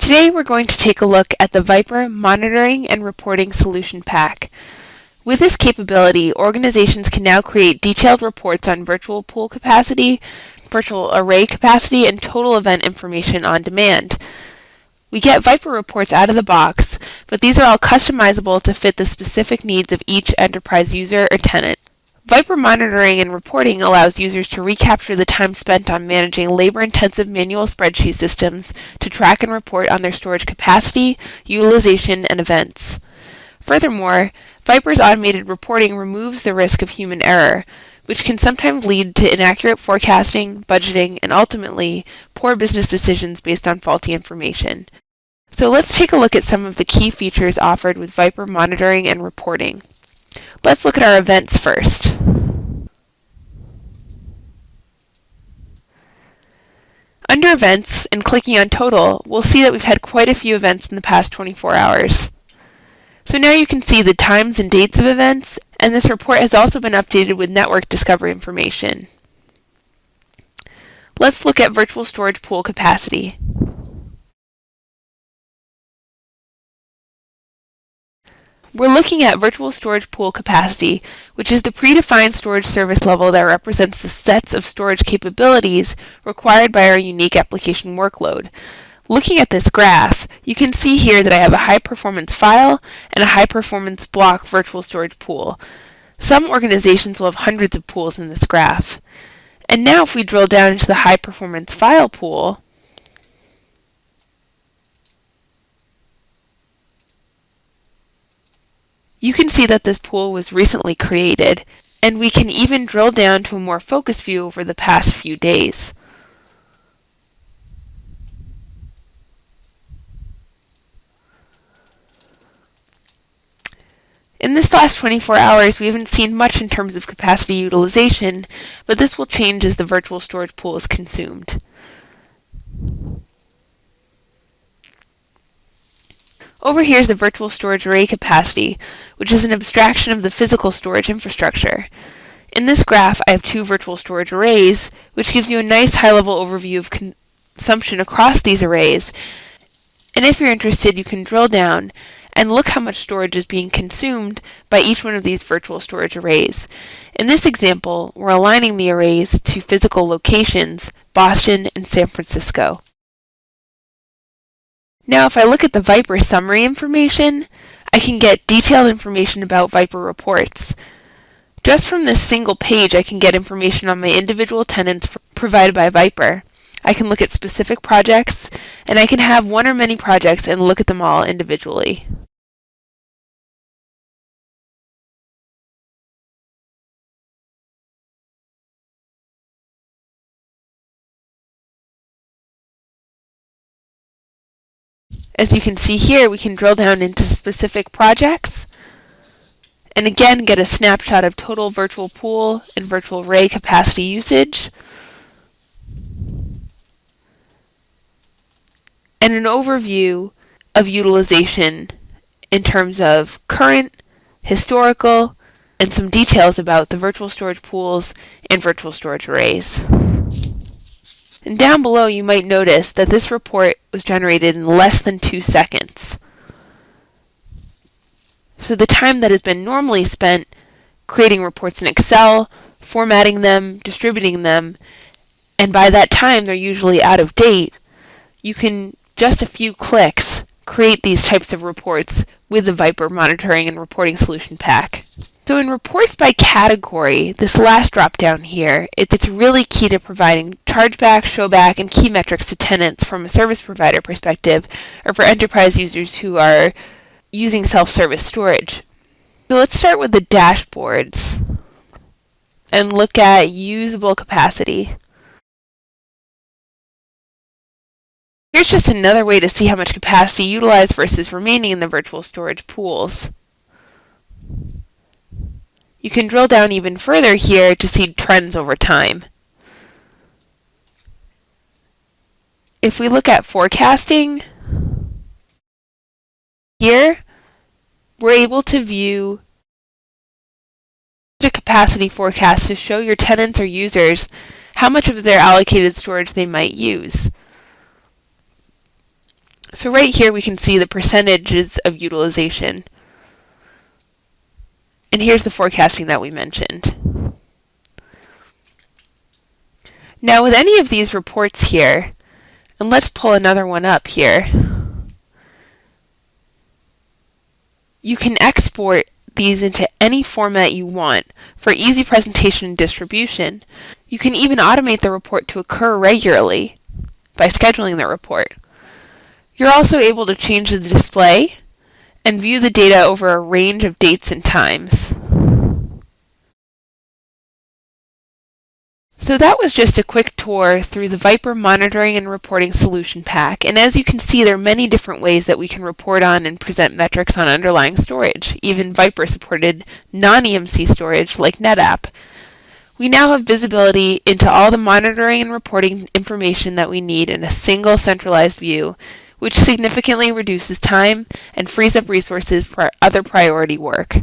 Today we're going to take a look at the ViPR Monitoring and Reporting Solution Pack. With this capability, organizations can now create detailed reports on virtual pool capacity, virtual array capacity, and total event information on demand. We get ViPR reports out of the box, but these are all customizable to fit the specific needs of each enterprise user or tenant. ViPR monitoring and reporting allows users to recapture the time spent on managing labor-intensive manual spreadsheet systems to track and report on their storage capacity, utilization, and events. Furthermore, ViPR's automated reporting removes the risk of human error, which can sometimes lead to inaccurate forecasting, budgeting, and ultimately, poor business decisions based on faulty information. So let's take a look at some of the key features offered with ViPR monitoring and reporting. Let's look at our events first. Under Events, and clicking on Total, we'll see that we've had quite a few events in the past 24 hours. So now you can see the times and dates of events, and this report has also been updated with network discovery information. Let's look at virtual storage pool capacity. We're looking at virtual storage pool capacity, which is the predefined storage service level that represents the sets of storage capabilities required by our unique application workload. Looking at this graph, you can see here that I have a high-performance file and a high-performance block virtual storage pool. Some organizations will have hundreds of pools in this graph. And now if we drill down into the high-performance file pool, you can see that this pool was recently created, and we can even drill down to a more focused view over the past few days. In this last 24 hours, we haven't seen much in terms of capacity utilization, but this will change as the virtual storage pool is consumed. Over here is the virtual storage array capacity, which is an abstraction of the physical storage infrastructure. In this graph, I have two virtual storage arrays, which gives you a nice high-level overview of consumption across these arrays. And if you're interested, you can drill down and look how much storage is being consumed by each one of these virtual storage arrays. In this example, we're aligning the arrays to physical locations, Boston and San Francisco. Now if I look at the ViPR summary information, I can get detailed information about ViPR reports. Just from this single page, I can get information on my individual tenants provided by ViPR. I can look at specific projects, and I can have one or many projects and look at them all individually. As you can see here, we can drill down into specific projects, and again get a snapshot of total virtual pool and virtual array capacity usage, and an overview of utilization in terms of current, historical, and some details about the virtual storage pools and virtual storage arrays. And down below you might notice that this report was generated in less than 2 seconds. So the time that has been normally spent creating reports in Excel, formatting them, distributing them, and by that time they're usually out of date, you can, just a few clicks, create these types of reports with the ViPR Monitoring and Reporting Solution Pack. So in reports by category, this last drop down here, it's really key to providing chargeback, showback, and key metrics to tenants from a service provider perspective, or for enterprise users who are using self-service storage. So let's start with the dashboards and look at usable capacity. Here's just another way to see how much capacity utilized versus remaining in the virtual storage pools. You can drill down even further here to see trends over time. If we look at forecasting, here we're able to view a capacity forecast to show your tenants or users how much of their allocated storage they might use. So right here we can see the percentages of utilization. And here's the forecasting that we mentioned. Now with any of these reports here, and let's pull another one up here, you can export these into any format you want for easy presentation and distribution. You can even automate the report to occur regularly by scheduling the report. You're also able to change the display and view the data over a range of dates and times. So that was just a quick tour through the ViPR monitoring and reporting solution pack, and as you can see, there are many different ways that we can report on and present metrics on underlying storage, even ViPR-supported non-EMC storage like NetApp. We now have visibility into all the monitoring and reporting information that we need in a single centralized view, which significantly reduces time and frees up resources for our other priority work.